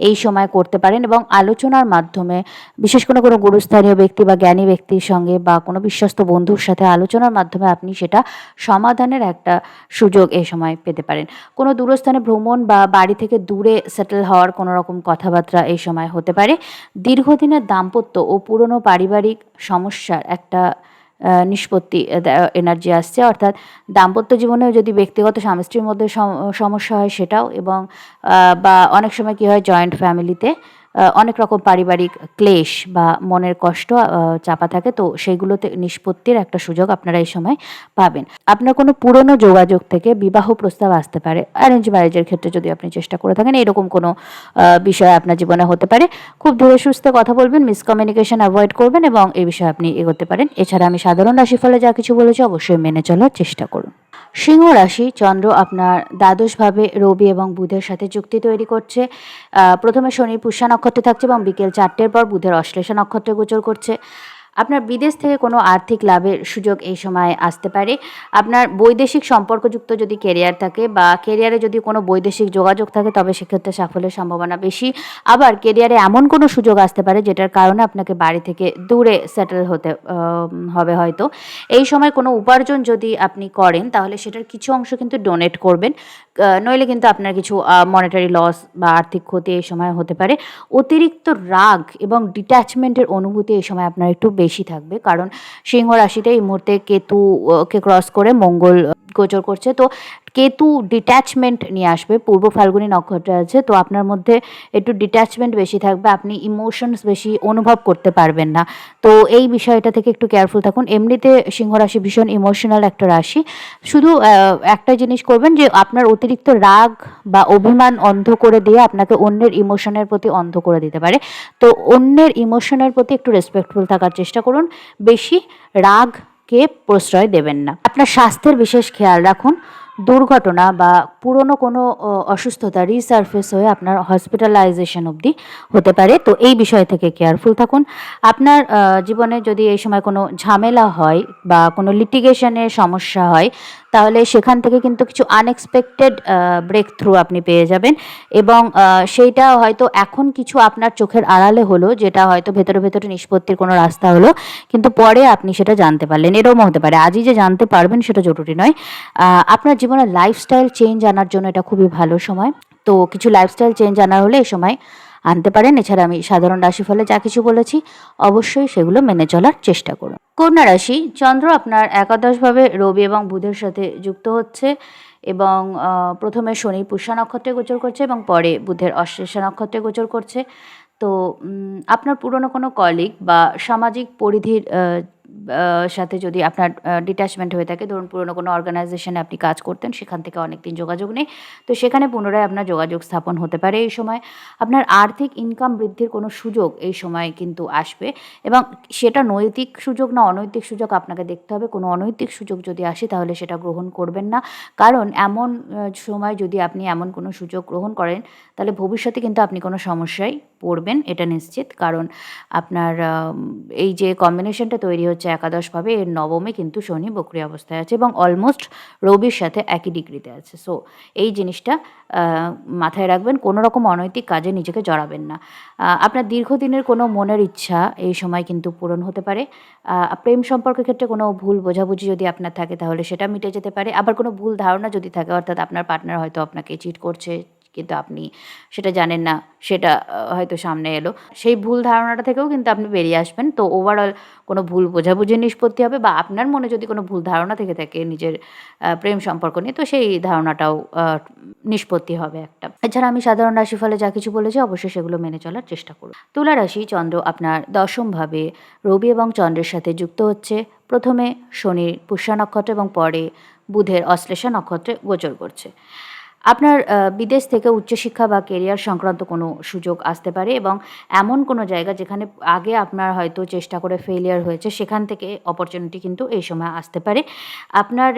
এই সময় করতে পারেন এবং আলোচনার মাধ্যমে বিশেষ কোনো গুরুস্থানীয় ব্যক্তি বা জ্ঞানী ব্যক্তির সঙ্গে বা কোনো বিশ্বস্ত বন্ধুর সাথে আলোচনার মাধ্যমে আপনি সেটা সমাধানের একটা সুযোগ এই সময় পেতে পারেন। কোনো দূরস্থানে ভ্রমণ বা বাড়ি থেকে দূরে সেটেল হওয়ার কোনো রকম কথাবার্তা এই সময় হতে পারে। দীর্ঘদিনের দাম্পত্য ও পুরনো পারিবারিক সমস্যার একটা নিষ্পত্তি এনার্জি আসছে, অর্থাৎ দাম্পত্য জীবনেও যদি ব্যক্তিগত স্বামী স্ত্রীর মধ্যে সমস্যা হয় সেটাও, এবং বা অনেক সময় কী হয় জয়েন্ট ফ্যামিলিতে অনেক রকম পারিবারিক ক্লেশ বা মনের কষ্ট চাপা থাকে, তো সেইগুলোতে নিষ্পত্তির একটা সুযোগ আপনারা এই সময় পাবেন। আপনার কোনো পুরনো যোগাযোগ থেকে বিবাহ প্রস্তাব আসতে পারে। অ্যারেঞ্জ ম্যারেজের ক্ষেত্রে যদি আপনি চেষ্টা করে থাকেন, এরকম কোনো বিষয় আপনার জীবনে হতে পারে। খুব ধীরে সুস্থে কথা বলবেন, মিসকমিউনিকেশন অ্যাভয়েড করবেন এবং এই বিষয়ে আপনি এগোতে পারেন। এছাড়া আমি সাধারণ রাশিফলে যা কিছু বলেছি অবশ্যই মেনে চলার চেষ্টা করুন। সিংহ রাশি, চন্দ্র আপনার দ্বাদশভাবে রবি এবং বুধের সাথে যুক্তি তৈরি করছে। প্রথমে শনি পুষ্যা নক্ষত্রে থাকছে এবং বিকেল 4টের পর বুধের অশ্লেষা নক্ষত্রে গোচর করছে। আপনার বিদেশ থেকে কোনো আর্থিক লাভের সুযোগ এই সময় আসতে পারে। আপনার বৈদেশিক সম্পর্কযুক্ত যদি কেরিয়ার থাকে বা কেরিয়ারে যদি কোনো বৈদেশিক যোগাযোগ থাকে, তবে সেক্ষেত্রে সাফল্যের সম্ভাবনা বেশি। আবার কেরিয়ারে এমন কোনো সুযোগ আসতে পারে যেটার কারণে আপনাকে বাড়ি থেকে দূরে সেটেল হতে হবে হয়তো। এই সময় কোনো উপার্জন যদি আপনি করেন তাহলে সেটার কিছু অংশ কিন্তু ডোনেট করবেন, নইলে কিন্তু আপনার কিছু মনিটারি লস বা আর্থিক ক্ষতি এই সময় হতে পারে। অতিরিক্ত রাগ এবং ডিট্যাচমেন্টের অনুভূতি এই সময় আপনার একটু বেশি থাকবে, কারণ সিংহ রাশিতে এই মুহূর্তে কেতু কে ক্রস করে মঙ্গল গোচর করছে। তো কেতু ডিট্যাচমেন্ট নিয়ে আসবে, পূর্ব ফাল্গুনী নক্ষত্রে আছে, তো আপনার মধ্যে একটু ডিট্যাচমেন্ট বেশি থাকবে, আপনি ইমোশনস বেশি অনুভব করতে পারবেন না। তো এই বিষয়টা থেকে একটু কেয়ারফুল থাকুন। এমনিতে সিংহ রাশি ভীষণ ইমোশনাল একটা রাশি। শুধু একটা জিনিস করবেন যে আপনার অতিরিক্ত রাগ বা অভিমান অন্ধ করে দিয়ে আপনাকে অন্যের ইমোশনের প্রতি অন্ধ করে দিতে পারে। তো অন্যের ইমোশনের প্রতি একটু রেসপেক্টফুল থাকার চেষ্টা করুন, বেশি রাগকে প্রশ্রয় দেবেন না। আপনার স্বাস্থ্যের বিশেষ খেয়াল রাখুন। দুর্ঘটনা বা পুরনো কোনো অসুস্থতা রিসার্ফেস হয়ে আপনার হসপিটালাইজেশন অবধি হতে পারে, তো এই বিষয় থেকে কেয়ারফুল থাকুন। আপনার জীবনে যদি এই সময় কোনো ঝামেলা হয় বা কোনো লিটিগেশনের সমস্যা হয়, তাহলে সেখান থেকে কিন্তু কিছু আনএক্সপেক্টেড ব্রেক থ্রু আপনি পেয়ে যাবেন, এবং সেইটা হয়তো এখন কিছু আপনার চোখের আড়ালে হলো, যেটা হয়তো ভেতরে ভেতরে নিষ্পত্তির কোনো রাস্তা হলো, কিন্তু পরে আপনি সেটা জানতে পারলেন। এরকম হতে পারে, আজই যে জানতে পারবেন সেটা জরুরি নয়। আপনার জীবনে লাইফস্টাইল চেঞ্জ আনার জন্য এটা খুবই ভালো সময়, তো কিছু লাইফস্টাইল চেঞ্জ আনার হলে এই সময় আনতে পারেন। এছাড়া আমি সাধারণ রাশিফলে যা কিছু বলেছি অবশ্যই সেগুলো মেনে চলার চেষ্টা করুন। কন্যা রাশি, চন্দ্র আপনার একাদশভাবে রবি এবং বুধের সাথে যুক্ত হচ্ছে এবং প্রথমে শনি পুষ্যা নক্ষত্রে গোচর করছে এবং পরে বুধের অশ্লেষা নক্ষত্রে গোচর করছে। তো আপনার পুরনো কোনো কলিগ বা সামাজিক পরিধির সাথে যদি আপনার ডিট্যাচমেন্ট হয়ে থাকে, ধরুন পুরনো কোনো অর্গানাইজেশনে আপনি কাজ করতেন, সেখান থেকে অনেক দিন যোগাযোগ নেই, তো সেখানে পুনরায় আপনার যোগাযোগ স্থাপন হতে পারে এই সময়। আপনার আর্থিক ইনকাম বৃদ্ধির কোনো সুযোগ এই সময় কিন্তু আসবে, এবং সেটা নৈতিক সুযোগ না অনৈতিক সুযোগ আপনাকে দেখতে হবে। কোনো অনৈতিক সুযোগ যদি আসে তাহলে সেটা গ্রহণ করবেন না, কারণ এমন সময় যদি আপনি এমন কোনো সুযোগ গ্রহণ করেন তাহলে ভবিষ্যতে কিন্তু আপনি কোনো সমস্যায় পড়বেন, এটা নিশ্চিত। কারণ আপনার এই যে কম্বিনেশনটা তৈরি হচ্ছে একাদশভাবে, এর নবমে কিন্তু শনি বক্রী অবস্থায় আছে এবং অলমোস্ট রবির সাথে একই ডিগ্রিতে আছে। সো এই জিনিসটা মাথায় রাখবেন, কোনো রকম অনৈতিক কাজে নিজেকে জড়াবেন না। আপনার দীর্ঘদিনের কোনো মনের ইচ্ছা এই সময় কিন্তু পূরণ হতে পারে। প্রেম সম্পর্কের ক্ষেত্রে কোনো ভুল বোঝাবুঝি যদি আপনার থাকে তাহলে সেটা মিটে যেতে পারে। আবার কোনো ভুল ধারণা যদি থাকে, অর্থাৎ আপনার পার্টনার হয়তো আপনাকে চিট করছে কিন্তু আপনি সেটা জানেন না, সেটা হয়তো সামনে এলো, সেই ভুল ধারণাটা থেকেও কিন্তু আপনি বেরিয়ে আসবেন। তো ওভারঅল কোনো ভুল বোঝাবুঝির নিষ্পত্তি হবে, বা আপনার মনে যদি কোনো ভুল ধারণা থেকে থাকে নিজের প্রেম সম্পর্ক নিয়ে, তো সেই ধারণাটাও নিষ্পত্তি হবে একটা। এছাড়া আমি সাধারণ রাশিফলে যা কিছু বলেছি অবশ্যই সেগুলো মেনে চলার চেষ্টা করুন। তুলা রাশি, চন্দ্র আপনার দশমভাবে রবি এবং চন্দ্রের সাথে যুক্ত হচ্ছে। প্রথমে শনির পুষ্যা নক্ষত্র এবং পরে বুধের অশ্লেষা নক্ষত্রে গোচর করছে। আপনার বিদেশ থেকে উচ্চশিক্ষা বা কেরিয়ার সংক্রান্ত কোনো সুযোগ আসতে পারে এবং এমন কোনো জায়গা যেখানে আগে আপনার হয়তো চেষ্টা করে ফেলিয়ার হয়েছে, সেখান থেকে অপরচুনিটি কিন্তু এই সময় আসতে পারে। আপনার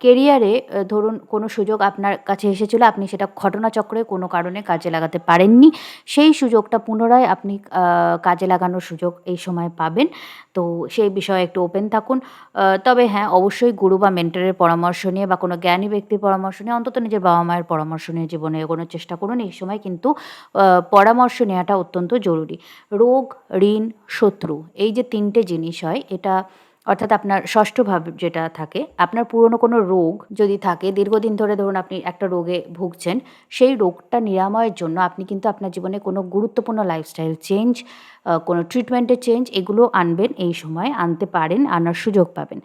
কেরিয়ারে ধরুন কোনো সুযোগ আপনার কাছে এসেছিল, আপনি সেটা ঘটনাচক্রে কোনো কারণে কাজে লাগাতে পারেননি। সেই সুযোগটা পুনরায় আপনি কাজে লাগানোর সুযোগ এই সময় পাবেন। তো সেই বিষয়ে একটু ওপেন থাকুন। তবে হ্যাঁ, অবশ্যই গুরু বা মেন্টরের পরামর্শ নিয়ে বা কোনো জ্ঞানী ব্যক্তির পরামর্শ নিয়ে, অন্তত নিজের বাবা-মায়ের পরামর্শ নিয়ে জীবনে এগোনোর চেষ্টা করুন। এই সময় কিন্তু পরামর্শ নেওয়াটা অত্যন্ত জরুরি। রোগ, ঋণ, শত্রু এই যে ৩ টে জিনিস হয়, এটা অর্থাৎ আপনার ষষ্ঠ ভাব যেটা থাকে, আপনার পুরনো কোনো রোগ যদি থাকে, দীর্ঘদিন ধরে ধরুন আপনি একটা রোগে ভুগছেন, সেই রোগটা নিরাময়ের জন্য আপনি কিন্তু আপনার জীবনে কোনো গুরুত্বপূর্ণ লাইফস্টাইল চেঞ্জ, কোনো ট্রিটমেন্টের চেঞ্জ এগুলো আনবেন এই সময়, আনতে পারেন, আনার সুযোগ পাবেন।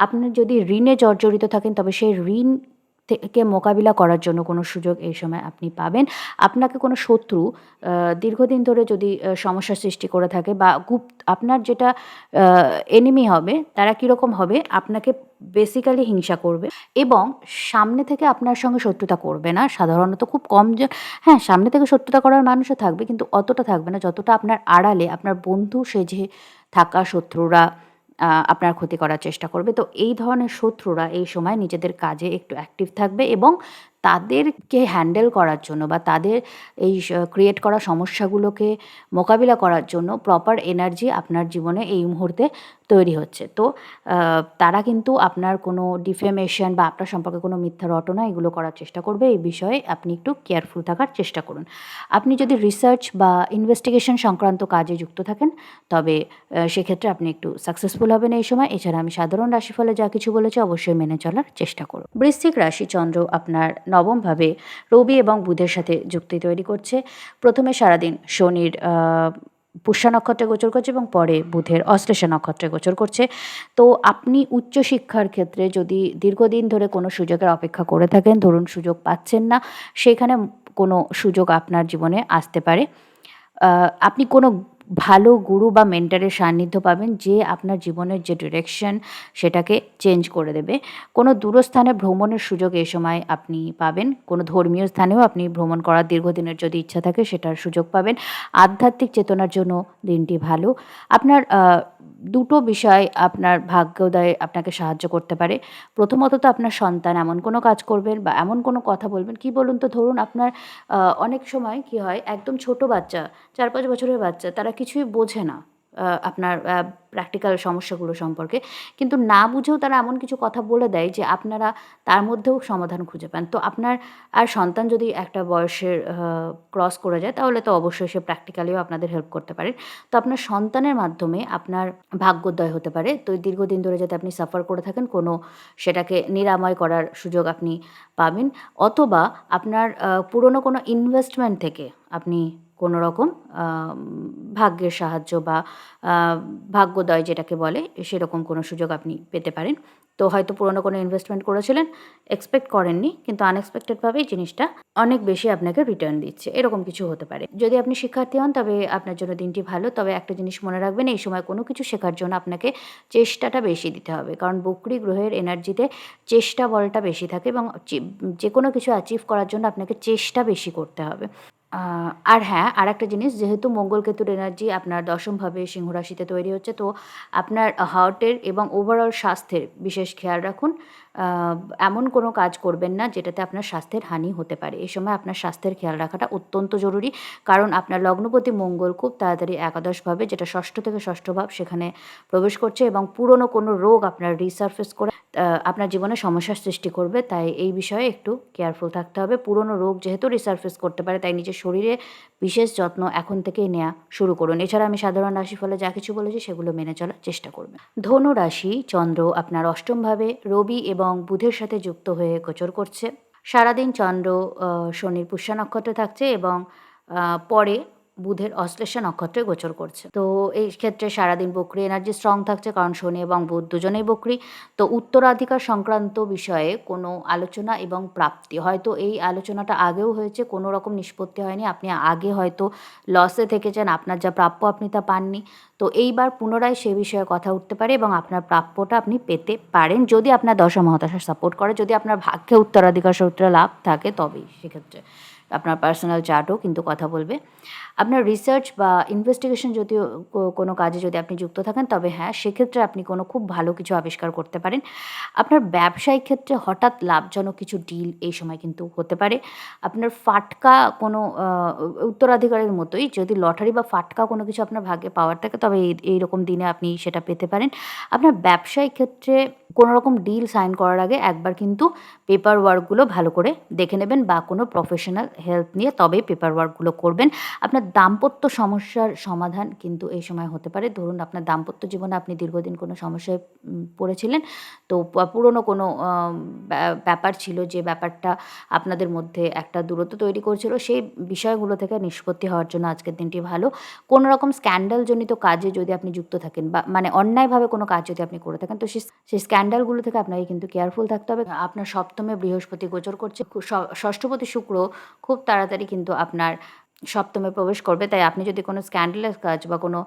আপনার যদি ঋণে জর্জরিত থাকেন, তবে সেই ঋণ থেকে মোকাবিলা করার জন্য কোনো সুযোগ এই সময় আপনি পাবেন। আপনাকে কোনো শত্রু দীর্ঘদিন ধরে যদি সমস্যার সৃষ্টি করে থাকে বা আপনার যেটা এনিমি হবে, তারা কীরকম হবে? আপনাকে বেসিক্যালি হিংসা করবে এবং সামনে থেকে আপনার সঙ্গে শত্রুতা করবে না। সাধারণত খুব কম হ্যাঁ, সামনে থেকে শত্রুতা করার মানুষও থাকবে, কিন্তু অতটা থাকবে না যতটা আপনার আড়ালে আপনার বন্ধু সেজে থাকা শত্রুরা আপনার ক্ষতি করার চেষ্টা করবে। তো এই ধরনের শত্রুরা এই সময় নিজেদের কাজে একটু অ্যাক্টিভ থাকবে এবং তাদেরকে হ্যান্ডেল করার জন্য বা তাদের এই ক্রিয়েট করা সমস্যাগুলোকে মোকাবিলা করার জন্য প্রপার এনার্জি আপনার জীবনে এই মুহূর্তে তৈরি হচ্ছে। তো তারা কিন্তু আপনার কোনো ডিফেমেশন বা আপনার সম্পর্কে কোনো মিথ্যা রটনা এগুলো করার চেষ্টা করবে। এই বিষয়ে আপনি একটু কেয়ারফুল থাকার চেষ্টা করুন। আপনি যদি রিসার্চ বা ইনভেস্টিগেশন সংক্রান্ত কাজে যুক্ত থাকেন, তবে সেক্ষেত্রে আপনি একটু সাকসেসফুল হবেন এই সময়। এছাড়া আমি সাধারণ রাশিফলে যা কিছু বলেছি অবশ্যই মেনে চলার চেষ্টা করুন। বৃশ্চিক রাশি, চন্দ্র আপনার নবমভাবে রবি এবং বুধের সাথে যুক্তি তৈরি করছে। প্রথমে সারাদিন শনির পুষ্যা নক্ষত্রে গোচর করছে এবং পরে বুধের অশ্লেষা নক্ষত্রে গোচর করছে। তো আপনি উচ্চশিক্ষার ক্ষেত্রে যদি দীর্ঘদিন ধরে কোনো সুযোগের অপেক্ষা করে থাকেন, ধরুন সুযোগ পাচ্ছেন না, সেখানে কোনো সুযোগ আপনার জীবনে আসতে পারে। আপনি কোনো ভালো গুরু বা মেন্টরের সান্নিধ্য পাবেন, যে আপনার জীবনের যে ডিরেকশন সেটাকে চেঞ্জ করে দেবে। কোনো দূরস্থানে ভ্রমণের সুযোগ এই সময় আপনি পাবেন। কোনো ধর্মীয় স্থানেও আপনি ভ্রমণ করার দীর্ঘদিনের যদি ইচ্ছা থাকে সেটার সুযোগ পাবেন। আধ্যাত্মিক চেতনার জন্য দিনটি ভালো। আপনার দুটো বিষয় আপনার ভাগ্যোদয়ে আপনাকে সাহায্য করতে পারে। প্রথমত তো আপনার সন্তান এমন কোনো কাজ করবেন বা এমন কোনো কথা বলবেন, কি বলুন তো, ধরুন আপনার অনেক সময় কি হয়, একদম ছোট বাচ্চা, ৪-৫ বছরের বাচ্চা, তারা কিছুই বোঝে না আপনার প্র্যাকটিক্যাল সমস্যাগুলো সম্পর্কে। কিন্তু না বুঝেও তারা এমন কিছু কথা বলে দেয় যে আপনারা তার মধ্যেও সমাধান খুঁজে পান। তো আপনার আর সন্তান যদি একটা বয়সের ক্রস করে যায়, তাহলে তো অবশ্যই সে প্র্যাকটিক্যালিও আপনাদের হেল্প করতে পারে। তো আপনার সন্তানের মাধ্যমে আপনার ভাগ্যোদয় হতে পারে। তো দীর্ঘদিন ধরে যাতে আপনি সাফার করে থাকেন, কোনো সেটাকে নিরাময় করার সুযোগ আপনি পাবেন। অথবা আপনার পুরনো কোনো ইনভেস্টমেন্ট থেকে আপনি কোনো রকম ভাগ্যের সাহায্য বা আ ভাগ্যোদয় যেটাকে বলে, সেরকম কোনো সুযোগ আপনি পেতে পারেন। তো হয়তো পুরনো কোনো ইনভেস্টমেন্ট করেছিলেন, এক্সপেক্ট করেননি, কিন্তু আনএক্সপেক্টেডভাবেই জিনিসটা অনেক বেশি আপনাকে রিটার্ন দিচ্ছে। এরকম কিছু হতে পারে। যদি আপনি শিক্ষার্থী হন, তবে আপনার জন্য দিনটি ভালো। তবে একটা জিনিস মনে রাখবেন, এই সময় কোনো কিছু শেখার জন্য আপনাকে চেষ্টাটা বেশি দিতে হবে। কারণ বকরি গ্রহের এনার্জিতে চেষ্টা বলটা বেশি থাকে এবং যেকোনো কিছু অ্যাচিভ করার জন্য আপনাকে চেষ্টা বেশি করতে হবে। আর হ্যাঁ, আরেকটা জিনিস, যেহেতু মঙ্গল কেতুর এনার্জি আপনার দশমভাবে সিংহ রাশিতে তৈরি হচ্ছে, তো আপনার হার্টের এবং ওভারঅল স্বাস্থ্যের বিশেষ খেয়াল রাখুন। আ এমন কোনো কাজ করবেন না যেটাতে আপনার স্বাস্থ্যের হানি হতে পারে। এই সময় আপনার স্বাস্থ্যের খেয়াল রাখাটা অত্যন্ত জরুরি। কারণ আপনার লগ্নপতি মঙ্গল খুব তাড়াতাড়ি একাদশভাবে, যেটা ষষ্ঠ থেকে ষষ্ঠ ভাব, সেখানে প্রবেশ করছে এবং পুরনো কোনো রোগ আপনার রিসারফেস করে আপনার জীবনে সমস্যার সৃষ্টি করবে। তাই এই বিষয়ে একটু কেয়ারফুল থাকতে হবে। পুরনো রোগ যেহেতু রিসারফেস করতে পারে, তাই নিজের শরীরে বিশেষ যত্ন এখন থেকেই নেয়া শুরু করুন। এছাড়া আমি সাধারণ রাশিফলে যা কিছু বলেছি সেগুলো মেনে চলার চেষ্টা করবেন। ধনু রাশি, চন্দ্র আপনার অষ্টমভাবে রবি এবং বুধের সাথে যুক্ত হয়ে গোচর করছে। সারাদিন চন্দ্র শনির পুষ্যা নক্ষত্রে থাকছে এবং পরে বুধের অশ্লেষা নক্ষত্রে গোচর করছে। তো এই ক্ষেত্রে সারাদিন বকরি এনার্জি স্ট্রং থাকছে, কারণ শনি এবং বুধ দুজনেই বকরি। তো উত্তরাধিকার সংক্রান্ত বিষয়ে কোনো আলোচনা এবং প্রাপ্তি, হয়তো এই আলোচনাটা আগেও হয়েছে, কোনো রকম নিষ্পত্তি হয়নি, আপনি আগে হয়তো লসে থেকেছেন, আপনার যা প্রাপ্য আপনি তা পাননি। তো এইবার পুনরায় সে বিষয়ে কথা উঠতে পারে এবং আপনার প্রাপ্যটা আপনি পেতে পারেন, যদি আপনার দশা মহাদশা সাপোর্ট করে, যদি আপনার ভাগ্যে উত্তরাধিকার সূত্রে লাভ থাকে তবেই। সেক্ষেত্রে আপনার পার্সোনাল চার্টও কিন্তু কথা বলবে। আপনার রিসার্চ বা ইনভেস্টিগেশন যদিও কোনো কাজে যদি আপনি যুক্ত থাকেন, তবে হ্যাঁ, সেক্ষেত্রে আপনি কোনো খুব ভালো কিছু আবিষ্কার করতে পারেন। আপনার ব্যবসায়িক ক্ষেত্রে হঠাৎ লাভজনক কিছু ডিল এই সময় কিন্তু হতে পারে। আপনার ফাটকা কোনো উত্তরাধিকারের মতোই যদি লটারি বা ফাটকা কোনো কিছু আপনার ভাগ্যে পাওয়ার থাকে, তবে এইরকম দিনে আপনি সেটা পেতে পারেন। আপনার ব্যবসায়িক ক্ষেত্রে কোনো রকম ডিল সাইন করার আগে একবার কিন্তু পেপার ওয়ার্কগুলো ভালো করে দেখে নেবেন, বা কোনো প্রফেশনাল হেল্প নিয়ে তবেই পেপার ওয়ার্কগুলো করবেন। আপনার দাম্পত্য সমস্যার সমাধান কিন্তু এই সময় হতে পারে। ধরুন আপনার দাম্পত্য জীবনে আপনি দীর্ঘদিন কোনো সমস্যায় পড়েছিলেন, তো পুরনো কোনো ব্যাপার ছিল, যে ব্যাপারটা আপনাদের মধ্যে একটা দূরত্ব তৈরি করছিল, সেই বিষয়গুলো থেকে নিষ্পত্তি হওয়ার জন্য আজকের দিনটি ভালো। কোনো রকম স্ক্যান্ডালজনিত কাজে যদি আপনি যুক্ত থাকেন, বা মানে অন্যায়ভাবে কোনো কাজ যদি আপনি করে থাকেন, তো সেই স্ক্যান্ডালগুলো থেকে আপনাকে কিন্তু কেয়ারফুল থাকতে হবে। আপনার সপ্তমে বৃহস্পতি গোচর করছে, ষষ্ঠপতি শুক্র খুব তাড়াতাড়ি কিন্তু আপনার সপ্তমে প্রবেশ করবে। তাই আপনি যদি কোনো স্ক্যান্ডালাস কাজ বা কোনো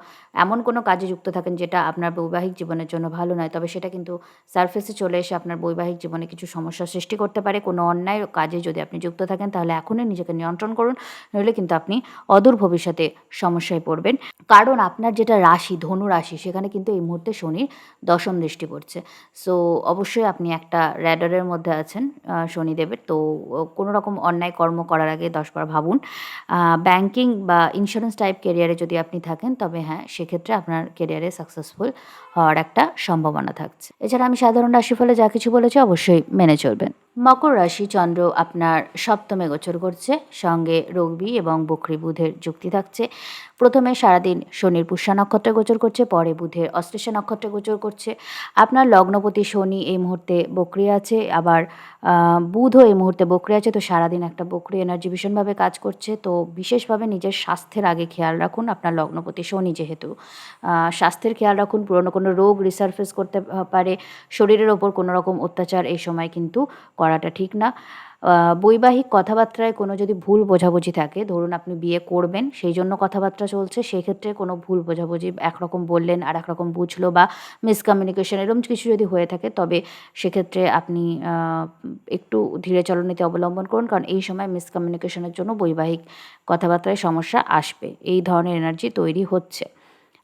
এমন কোনো কাজে যুক্ত থাকেন যেটা আপনার বৈবাহিক জীবনের জন্য ভালো নয়, তবে সেটা কিন্তু সারফেসে চলে এসে আপনার বৈবাহিক জীবনে কিছু সমস্যার সৃষ্টি করতে পারে। কোনো অন্যায় কাজে যদি আপনি যুক্ত থাকেন, তাহলে এখনই নিজেকে নিয়ন্ত্রণ করুন, নইলে কিন্তু আপনি অদূর ভবিষ্যতে সমস্যায় পড়বেন। কারণ আপনার যেটা রাশি, ধনু রাশি, সেখানে কিন্তু এই মুহূর্তে শনির দশম দৃষ্টি পড়ছে। সো অবশ্যই আপনি একটা র্যাডারের মধ্যে আছেন শনিদেবের। তো কোনো রকম অন্যায় কর্ম করার আগে ১০ বার ভাবুন। ব্যাংকিং বা ইন্স্যুরেন্স টাইপ কেরিয়ারে যদি আপনি থাকেন, তবে হ্যাঁ, সেক্ষেত্রে আপনার কেরিয়ারে সাকসেসফুল হওয়ার একটা সম্ভাবনা থাকছে। এছাড়া আমি সাধারণ রাশিফলে যা কিছু বলেছি অবশ্যই মেনে চলবেন। মকর রাশি, চন্দ্র আপনার সপ্তমে গোচর করছে, সঙ্গে রবি এবং বকরি বুধের যুক্তি থাকছে। প্রথমে সারাদিন শনির পুষ্যা নক্ষত্রে গোচর করছে, পরে বুধের অশ্লেষা নক্ষত্রে গোচর করছে। আপনার লগ্নপতি শনি এই মুহূর্তে বকরি আছে, আবার বুধও এই মুহূর্তে বকরি আছে। তো সারাদিন একটা বকরি এনার্জি ভীষণভাবে কাজ করছে। তো বিশেষভাবে নিজের স্বাস্থ্যের আগে খেয়াল রাখুন, আপনার লগ্নপতি শনি যেহেতু। স্বাস্থ্যের খেয়াল রাখুন, পুরনো কোনো রোগ রিসার্ফেস করতে পারে, শরীরের ওপর কোনো রকম অত্যাচার এই সময় কিন্তু করাটা ঠিক না। বৈবাহিক কথাবার্তায় কোনো যদি ভুল বোঝাবুঝি থাকে, ধরুন আপনি বিয়ে করবেন সেই জন্য কথাবার্তা চলছে, সেক্ষেত্রে কোনো ভুল বোঝাবুঝি, একরকম বললেন আর একরকম বুঝলো, বা মিসকমিউনিকেশন এরকম কিছু যদি হয়ে থাকে, তবে সেক্ষেত্রে আপনি একটু ধীরে চলনীতি অবলম্বন করুন, কারণ এই সময় মিসকমিউনিকেশনের জন্য বৈবাহিক কথাবার্তায় সমস্যা আসবে, এই ধরনের এনার্জি তৈরি হচ্ছে।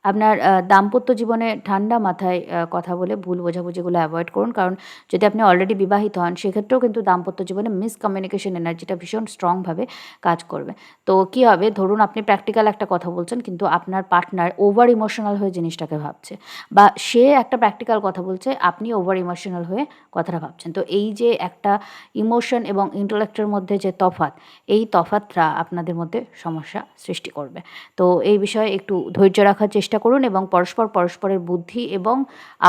আপনার দাম্পত্য জীবনে ঠান্ডা মাথায় কথা বলে ভুল বোঝাবুঝিগুলো অ্যাভয়েড করুন, কারণ যদি আপনি অলরেডি বিবাহিত হন, সেক্ষেত্রেও কিন্তু দাম্পত্য জীবনে মিসকমিউনিকেশন এনার্জিটা ভীষণ স্ট্রংভাবে কাজ করবে। তো কী হবে, ধরুন আপনি প্র্যাকটিক্যাল একটা কথা বলছেন, কিন্তু আপনার পার্টনার ওভার ইমোশনাল হয়ে জিনিসটাকে ভাবছে, বা সে একটা প্র্যাকটিক্যাল কথা বলছে, আপনি ওভার ইমোশনাল হয়ে কথাটা ভাবছেন। তো এই যে একটা ইমোশন এবং ইন্টেলেক্টের মধ্যে যে তফাৎ, এই তফাৎটা আপনাদের মধ্যে সমস্যা সৃষ্টি করবে। তো এই বিষয়ে একটু ধৈর্য রাখার চেষ্টা করুন, এবং পরস্পরের বুদ্ধি এবং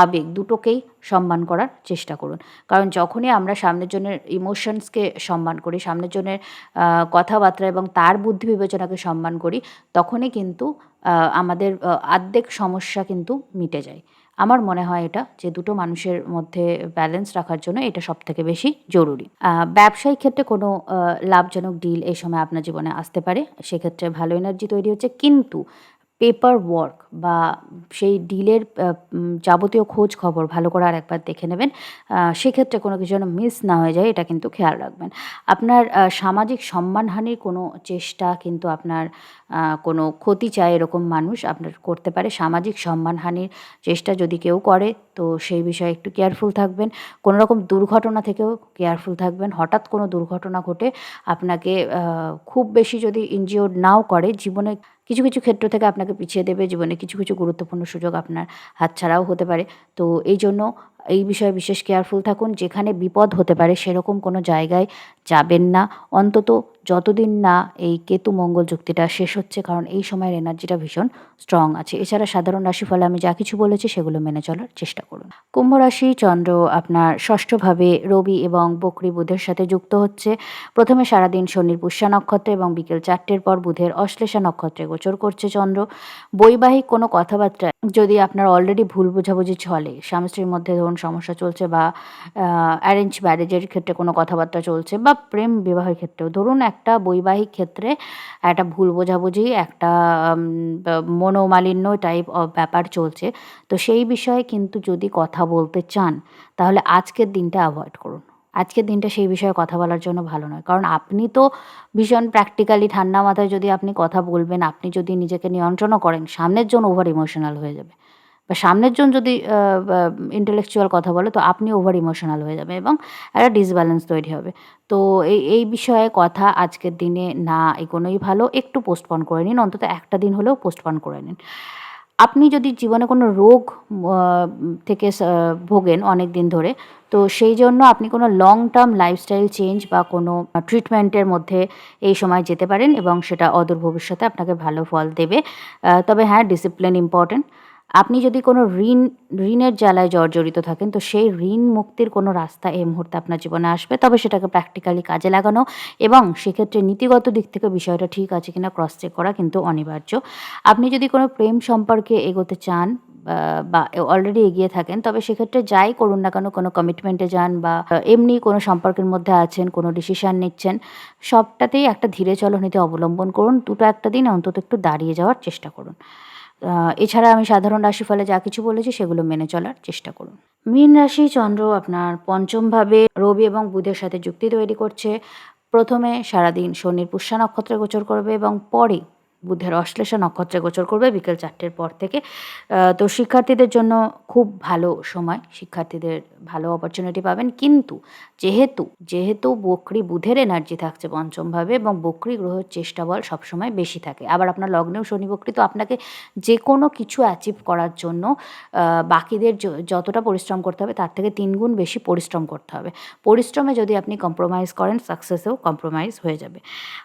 আবেগ দুটোকেই সম্মান করার চেষ্টা করুন। কারণ যখনই আমরা সামনের জনের ইমোশনসকে সম্মান করি, সামনের জনের কথাবার্তা এবং তার বুদ্ধি বিবেচনাকে সম্মান করি, তখনই কিন্তু আমাদের অর্ধেক সমস্যা কিন্তু মিটে যায়। আমার মনে হয় এটা, যে দুটো মানুষের মধ্যে ব্যালেন্স রাখার জন্য এটা সবথেকে বেশি জরুরি। ব্যবসায়িক ক্ষেত্রে কোনো লাভজনক ডিল এই সময় আপনার জীবনে আসতে পারে, সেক্ষেত্রে ভালো এনার্জি তৈরি হচ্ছে, কিন্তু পেপার ওয়ার্ক বা সেই ডিলের যাবতীয় খোঁজ খবর ভালো করে আরেকবার দেখে নেবেন। সেক্ষেত্রে কোনো কিছু যেন মিস না হয়ে যায়, এটা কিন্তু খেয়াল রাখবেন। আপনার সামাজিক সম্মানহানির কোনো চেষ্টা, কিন্তু আপনার কোনো ক্ষতি চায় এরকম মানুষ আপনার করতে পারে। সামাজিক সম্মানহানির চেষ্টা যদি কেউ করে, তো সেই বিষয়ে একটু কেয়ারফুল থাকবেন। কোনো রকম দুর্ঘটনা থেকেও কেয়ারফুল থাকবেন। হঠাৎ কোনো দুর্ঘটনা ঘটে আপনাকে খুব বেশি যদি ইনজিওর্ড নাও করে, জীবনে কিছু কিছু ক্ষেত্র থেকে আপনাকে পিছিয়ে দেবে, জীবনে কিছু কিছু গুরুত্বপূর্ণ সুযোগ আপনার হাতছাড়াও হতে পারে। তো এই জন্য এই বিষয়ে বিশেষ কেয়ারফুল থাকুন। যেখানে বিপদ হতে পারে সেরকম কোনো জায়গায় যাবেন না, অন্তত যতদিন না এই কেতু মঙ্গল যুক্তিটা শেষ হচ্ছে, কারণ এই সময়ের এনার্জিটা ভীষণ স্ট্রং আছে। এছাড়া সাধারণ রাশিফলে আমি যা কিছু বলেছি সেগুলো মেনে চলার চেষ্টা করুন। কুম্ভ রাশি, চন্দ্র আপনার ষষ্ঠভাবে রবি এবং বকরি বুধের সাথে যুক্ত হচ্ছে। প্রথমে সারাদিন শনির পুষ্যা নক্ষত্রে এবং বিকেল 4টের পর বুধের অশ্লেষা নক্ষত্রে গোচর করছে চন্দ্র। বৈবাহিক কোনো কথাবার্তায় যদি আপনার অলরেডি ভুল বোঝাবুঝি চলে, স্বামী স্ত্রীর মধ্যে ধরুন সমস্যা চলছে, বা অ্যারেঞ্জ ম্যারেজের ক্ষেত্রে কোনো কথাবার্তা চলছে, বা প্রেম বিবাহের ক্ষেত্রেও ধরুন একটা বৈবাহিক ক্ষেত্রে একটা ভুল বোঝাবুঝি, একটা মনোমালিন্য টাইপ ব্যাপার চলছে, তো সেই বিষয়ে কিন্তু যদি কথা বলতে চান তাহলে আজকের দিনটা অ্যাভয়েড করুন। আজকের দিনটা সেই বিষয়ে কথা বলার জন্য ভালো নয়, কারণ আপনি তো ভীষণ প্র্যাকটিক্যালি ঠান্ডা মাথায় যদি আপনি কথা বলবেন, আপনি যদি নিজেকে নিয়ন্ত্রণও করেন, সামনের জন ওভার ইমোশনাল হয়ে যাবে, বা সামনের জন যদি ইন্টেলেকচুয়াল কথা বলে তো আপনি ওভার ইমোশনাল হয়ে যাবে এবং একটা ডিসব্যালেন্স তৈরি হবে। তো এই বিষয়ে কথা আজকের দিনে না এগোনোই ভালো। একটু পোস্টপন করে নিন, অন্তত একটা দিন হলেও পোস্টপন করে নিন। আপনি যদি জীবনে কোনো রোগ থেকে ভোগেন অনেক দিন ধরে, তো সেই জন্য আপনি কোনো লং টার্ম লাইফস্টাইল চেঞ্জ বা কোনো ট্রিটমেন্টের মধ্যে এই সময় যেতে পারেন এবং সেটা অদূর ভবিষ্যতে আপনাকে ভালো ফল দেবে। তবে হ্যাঁ, ডিসিপ্লিন ইম্পর্টেন্ট। আপনি যদি কোনো ঋণের জ্বালায় জর্জরিত থাকেন, তো সেই ঋণ মুক্তির কোনো রাস্তা এই মুহূর্তে আপনার জীবনে আসবে। তবে সেটাকে প্র্যাকটিক্যালি কাজে লাগানো এবং সেক্ষেত্রে নীতিগত দিক থেকে বিষয়টা ঠিক আছে কিনা ক্রস চেক করা কিন্তু অনিবার্য। আপনি যদি কোনো প্রেম সম্পর্কে এগোতে চান বা অলরেডি এগিয়ে থাকেন, তবে সেক্ষেত্রে যাই করুন না কেন, কোনো কমিটমেন্টে যান বা এমনি কোনো সম্পর্কের মধ্যে আছেন, কোনো ডিসিশন নিচ্ছেন, সবটাতেই একটা ধীরে চলনীতি অবলম্বন করুন। দুটো একটা দিন অন্তত একটু দাঁড়িয়ে যাওয়ার চেষ্টা করুন। এছাড়া আমি সাধারণ রাশিফলে যা কিছু বলেছি সেগুলো মেনে চলার চেষ্টা করুন। মীন রাশি, চন্দ্র আপনার পঞ্চমভাবে রবি এবং বুধের সাথে যুক্তি তৈরি করছে। প্রথমে সারাদিন শনির পুষ্যা নক্ষত্রে গোচর করবে এবং পরে বুধের অশ্লেষা নক্ষত্রে গোচর করবে বিকেল 4টের পর থেকে। তো শিক্ষার্থীদের জন্য খুব ভালো সময়, শিক্ষার্থীদের ভালো অপরচুনিটি পাবেন। কিন্তু যেহেতু বকরি বুধের এনার্জি থাকছে পঞ্চমভাবে এবং বকরি গ্রহের চেষ্টা বল সবসময় বেশি থাকে, আবার আপনার লগ্নেও শনি বকরি, তো আপনাকে যে কোনো কিছু অ্যাচিভ করার জন্য বাকিদের যতটা পরিশ্রম করতে হবে তার থেকে 3 গুণ বেশি পরিশ্রম করতে হবে। পরিশ্রমে যদি আপনি কম্প্রোমাইজ করেন, সাকসেসেও কম্প্রোমাইজ হয়ে যাবে।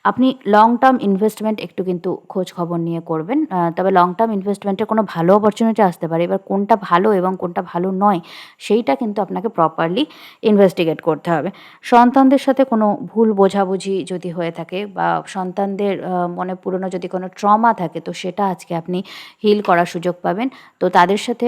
আপনি লং টার্ম ইনভেস্টমেন্ট একটু কিন্তু খোঁজ খবর নিয়ে করবেন। তবে লং টার্ম ইনভেস্টমেন্টের কোনো ভালো অপরচুনিটি আসতে পারে। এবার কোনটা ভালো এবং কোনটা ভালো নয় সেইটা কিন্তু আপনাকে প্রপারলি ইনভেস্টিগেট করতে হবে। সন্তানদের সাথে কোনো ভুল বোঝাবুঝি যদি হয়ে থাকে বা সন্তানদের মনে পুরনো যদি কোনো ট্রমা থাকে, তো সেটা আজকে আপনি হিল করার সুযোগ পাবেন। তো তাদের সাথে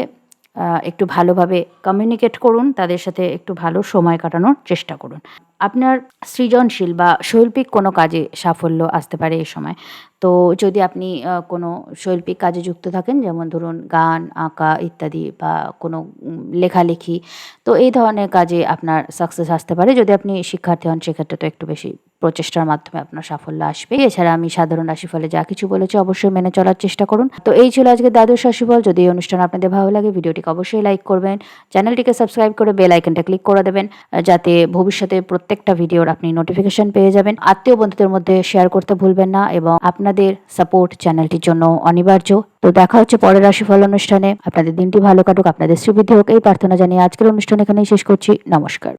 একটু ভালোভাবে কমিউনিকেট করুন, তাদের সাথে একটু ভালো সময় কাটানোর চেষ্টা করুন। আপনার সৃজনশীল বা শৈল্পিক কোনো কাজে সাফল্য আসতে পারে এই সময়। তো যদি আপনি কোনো শৈল্পিক কাজে যুক্ত থাকেন, যেমন ধরুন গান, আঁকা ইত্যাদি, বা কোনো লেখালেখি, তো এই ধরনের কাজে আপনার সাকসেস আসতে পারে। যদি আপনি শিক্ষার্থী হন সেক্ষেত্রে তো একটু বেশি প্রচেষ্টার মাধ্যমে আপনার সাফল্য আসবে। এছাড়া আমি সাধারণ রাশিফলে যা কিছু বলেছি অবশ্যই মেনে চলার চেষ্টা করুন। তো এই ছিল আজকে দ্বাদশ রাশিফল। যদি এই অনুষ্ঠান আপনাদের ভালো লাগে, ভিডিওটিকে অবশ্যই লাইক করবেন, চ্যানেলটিকে সাবস্ক্রাইব করে বেল আইকনটা ক্লিক করে দেবেন, যাতে ভবিষ্যতে প্রত্যেকটা ভিডিওর আপনি নোটিফিকেশন পেয়ে যাবেন। আত্মীয় বন্ধুদের মধ্যে শেয়ার করতে ভুলবেন না এবং আপনাদের সাপোর্ট চ্যানেলটির জন্য অনিবার্য। তো দেখা হচ্ছে পরের রাশিফল অনুষ্ঠানে। আপনাদের দিনটি ভালো কাটুক, আপনাদের শ্রীবৃদ্ধি হোক এই প্রার্থনা জানিয়ে আজকের অনুষ্ঠান এখানেই শেষ করছি। নমস্কার।